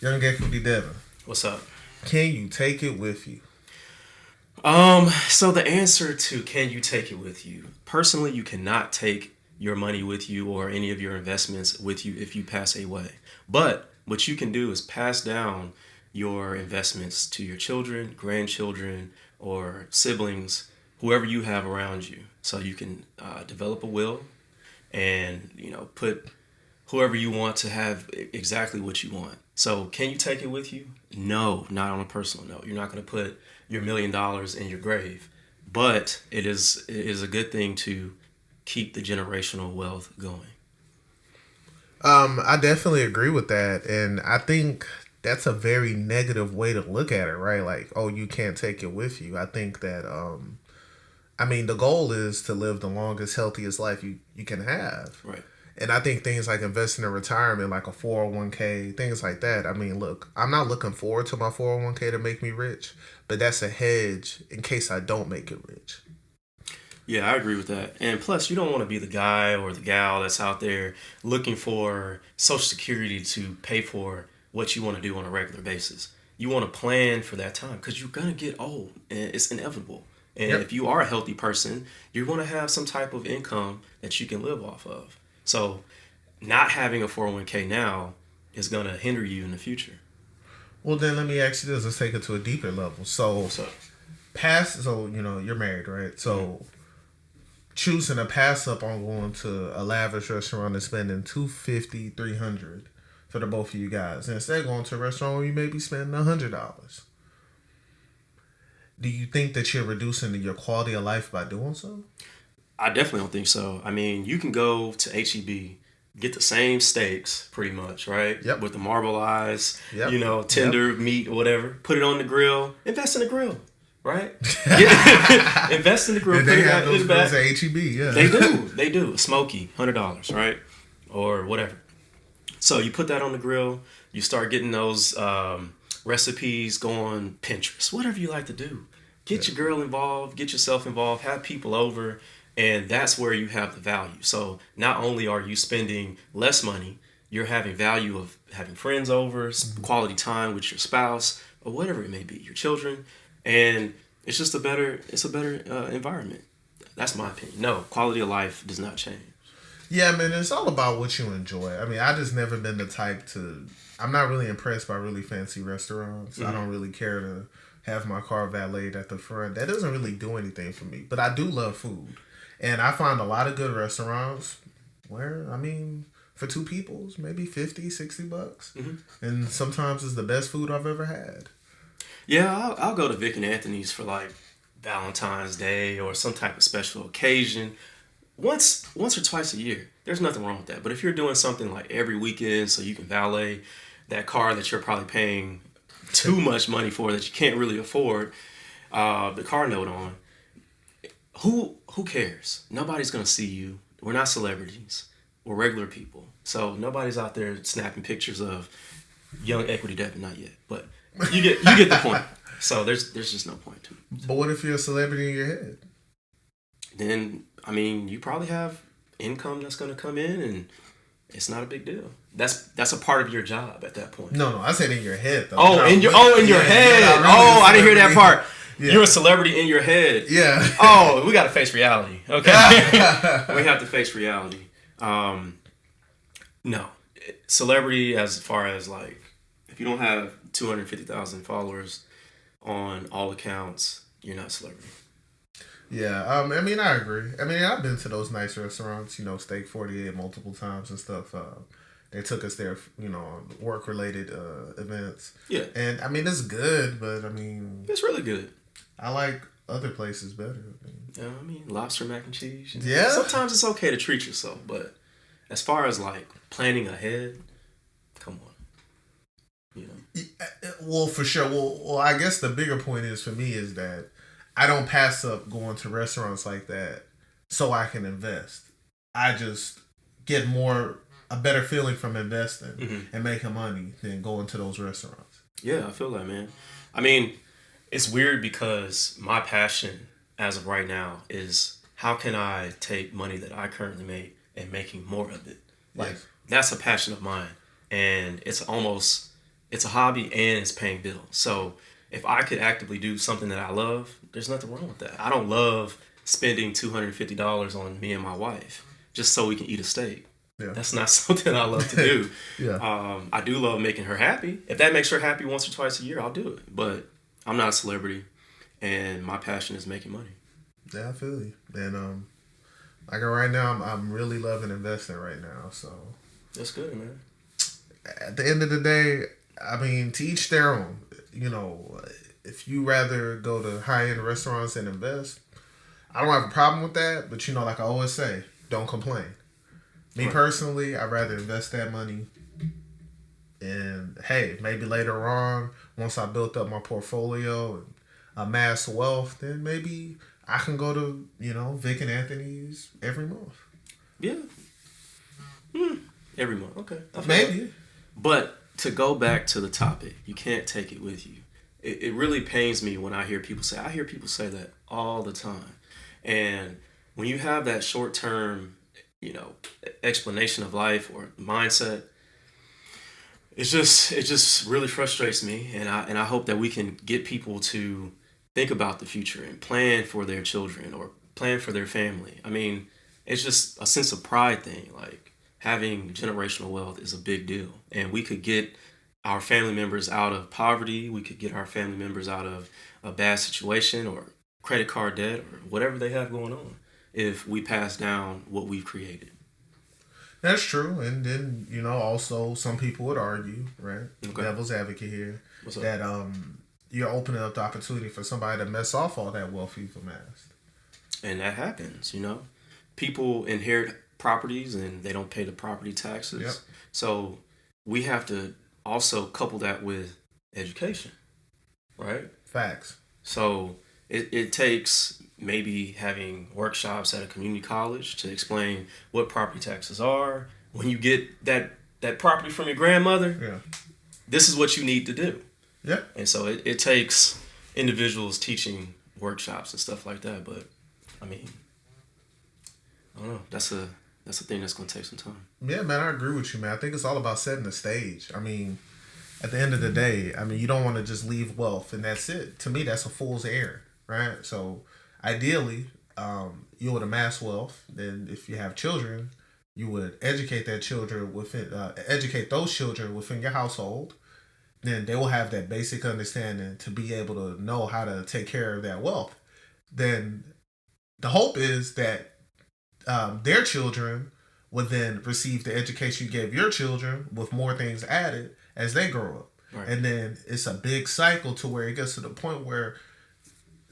Young Equity Devin, What's up? can you take it with you? So the answer to can you take it with you? Personally, you cannot take your money with you or any of your investments with you if you pass away. But what you can do is pass down your investments to your children, grandchildren, or siblings, whoever you have around you. So you can develop a will and put whoever you want to have exactly what you want. So, can you take it with you? No, not on a personal note. You're not going to put your $1 million in your grave, but it is a good thing to keep the generational wealth going. I definitely agree with that, and I think that's a very negative way to look at it, right? Like, oh, you can't take it with you. I think that, I mean, the goal is to live the longest, healthiest life you can have. Right. And I think things like investing in retirement, like a 401k, things like that. I mean, look, I'm not looking forward to my 401k to make me rich, but that's a hedge in case I don't make it rich. Yeah, I agree with that. And plus, you don't want to be the guy or the gal that's out there looking for Social Security to pay for what you want to do on a regular basis. You want to plan for that time because you're going to get old and it's inevitable. And Yep. if you are a healthy person, you want to have some type of income that you can live off of. So, not having a 401k now is going to hinder you in the future. Well, then let me ask you this. Let's take it to a deeper level. So, So, you're married, right? So, choosing to pass up on going to a lavish restaurant and spending 250, 300 for the both of you guys. And instead going to a restaurant where you may be spending $100. Do you think that you're reducing your quality of life by doing so? I definitely don't think so. I mean, you can go to HEB, get the same steaks pretty much, right? Yep. With the marble eyes, Yep. tender meat or whatever. Put it on the grill. Invest in the grill, right? Invest in the grill. And Put they it have back in those the grills back. at HEB, yeah. They do. They do. Smoky, $100, right? Or whatever. So you put that on the grill. You start getting those recipes going Pinterest, whatever you like to do. Get your girl involved, get yourself involved, have people over, and that's where you have the value. So not only are you spending less money, you're having value of having friends over, quality time with your spouse, or whatever it may be, your children, and it's a better environment. That's my opinion. No, quality of life does not change. Yeah, man, it's all about what you enjoy. I mean, I just never been the type to. I'm not really impressed by really fancy restaurants. I don't really care to have my car valeted at the front. That doesn't really do anything for me. But I do love food. And I find a lot of good restaurants where, I mean, for two peoples, maybe 50, $60. And sometimes it's the best food I've ever had. Yeah, I'll go to Vic and Anthony's for like Valentine's Day or some type of special occasion. Once or twice a year. There's nothing wrong with that. But if you're doing something like every weekend so you can valet that car that you're probably paying too much money for that you can't really afford the car note on, who cares? Nobody's gonna see you. We're not celebrities. We're regular people. So nobody's out there snapping pictures of young equity Devin, not yet. But you get the point. So there's just no point to it. But what if you're a celebrity in your head? Then I mean you probably have income that's gonna come in and it's not a big deal. That's a part of your job at that point. No, I said in your head, though. Oh, in your head. You're not really Oh, a I didn't hear that celebrity. part. Yeah. You're a celebrity in your head. Yeah. Oh, we got to face reality. Okay. We have to face reality. No. Celebrity as far as like, if you don't have 250,000 followers on all accounts, you're not a celebrity. Yeah, I mean, I agree. I mean, I've been to those nice restaurants, Steak 48 multiple times and stuff. They took us there, on work-related events. Yeah. And, I mean, it's good, but, I mean, It's really good. I like other places better. I mean, lobster mac and cheese. Yeah. Sometimes it's okay to treat yourself, but as far as like planning ahead, come on. Well, for sure. Well, I guess the bigger point is for me is that I don't pass up going to restaurants like that so I can invest. I just get a better feeling from investing and making money than going to those restaurants. Yeah, I feel that, man. I mean, it's weird because my passion as of right now is how can I take money that I currently make and making more of it. Like Yes. that's a passion of mine, and it's almost it's a hobby and it's paying bills. So if I could actively do something that I love, there's nothing wrong with that. I don't love spending $250 on me and my wife just so we can eat a steak. Yeah. That's not something I love to do. Yeah. I do love making her happy. If that makes her happy once or twice a year, I'll do it. But I'm not a celebrity, and my passion is making money. Yeah, I feel you. And like right now, I'm really loving investing right now. So That's good, man. at the end of the day, I mean, to each their own. You know, if you rather go to high end restaurants and invest, I don't have a problem with that. But you know, like I always say, don't complain. Me personally, I'd rather invest that money. And hey, maybe later on, once I built up my portfolio and amass wealth, then maybe I can go to, Vic and Anthony's every month. Yeah. Every month. Okay. Maybe. But to go back to the topic, you can't take it with you. It really pains me when I hear people say that all the time. And when you have that short term, explanation of life or mindset, it just really frustrates me. And I hope that we can get people to think about the future and plan for their children or plan for their family. I mean, it's just a sense of pride thing. Like, having generational wealth is a big deal. And we could get our family members out of poverty. We could get our family members out of a bad situation or credit card debt or whatever they have going on if we pass down what we've created. That's true. And then, also some people would argue, right? Okay. Devil's advocate here. What's up? That you're opening up the opportunity for somebody to mess off all that wealth you've amassed. And that happens, People inherit properties and they don't pay the property taxes. Yep. So we have to also couple that with education, right? Facts. So it takes maybe having workshops at a community college to explain what property taxes are. When you get that property from your grandmother, this is what you need to do. Yeah. And so it takes individuals teaching workshops and stuff like that. But I mean, I don't know. That's a thing that's going to take some time. Yeah, man, I agree with you, man. I think it's all about setting the stage. I mean, at the end of the day, you don't want to just leave wealth and that's it. To me, that's a fool's errand, right? So ideally, you would amass wealth. Then if you have children, you would educate those children within your household. Then they will have that basic understanding to be able to know how to take care of that wealth. Then the hope is that their children would then receive the education you gave your children with more things added as they grow up. Right. And then it's a big cycle to where it gets to the point where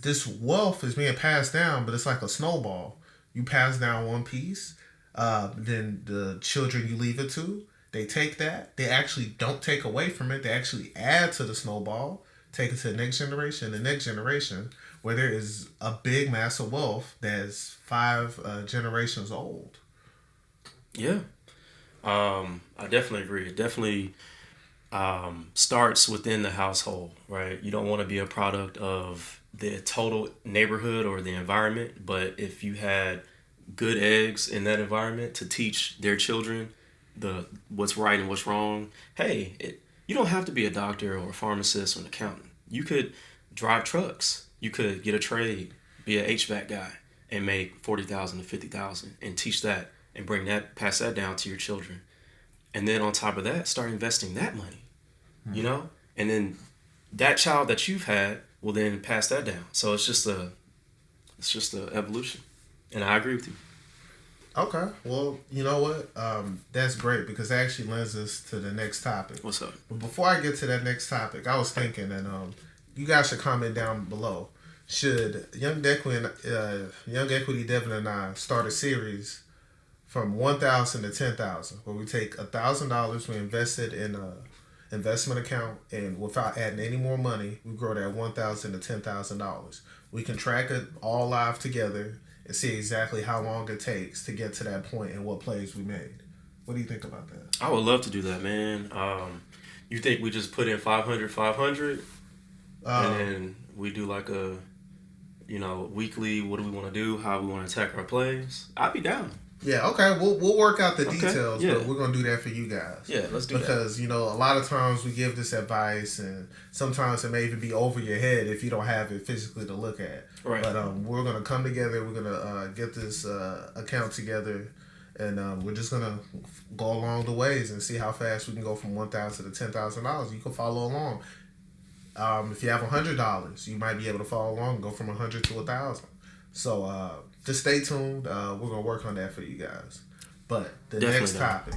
this wealth is being passed down, but it's like a snowball. You pass down one piece, then the children you leave it to, they take that. They actually don't take away from it. They actually add to the snowball, take it to the next generation, where there is a big mass of wealth that's 5 generations old. Yeah. I definitely agree. It definitely starts within the household, right? You don't want to be a product of the total neighborhood or the environment, but if you had good eggs in that environment to teach their children what's right and what's wrong, you don't have to be a doctor or a pharmacist or an accountant. You could drive trucks. You could get a trade, be an HVAC guy, and make $40,000 to $50,000 and teach that and pass that down to your children. And then on top of that, start investing that money, and then that child that you've had will then pass that down. So it's just a evolution. And I agree with you. Okay. Well, you know what? That's great because that actually lends us to the next topic. What's up? But before I get to that next topic, I was thinking, and you guys should comment down below. Should Young Equity Devin and I start a series from $1,000 to $10,000, where we take $1,000, we invest it in a investment account, and without adding any more money, we grow that $1,000 to $10,000. We can track it all live together and see exactly how long it takes to get to that point and what plays we made. What do you think about that? I would love to do that, man. You think we just put in 500, and then we do like a, weekly, what do we want to do, how we want to attack our plays? I'd be down. Yeah, okay. We'll work out the Okay, details, yeah. but we're gonna do that for you guys. Yeah, let's do that. Because you know a lot of times we give this advice, and sometimes it may even be over your head if you don't have it physically to look at. Right. But we're gonna come together. We're gonna get this account together, and we're just gonna go along the ways and see how fast we can go from $1,000 to $10,000. You can follow along. If you have $100, you might be able to follow along and go from 100 to 1,000. So just stay tuned. We're gonna work on that for you guys. But the Definitely next not. topic.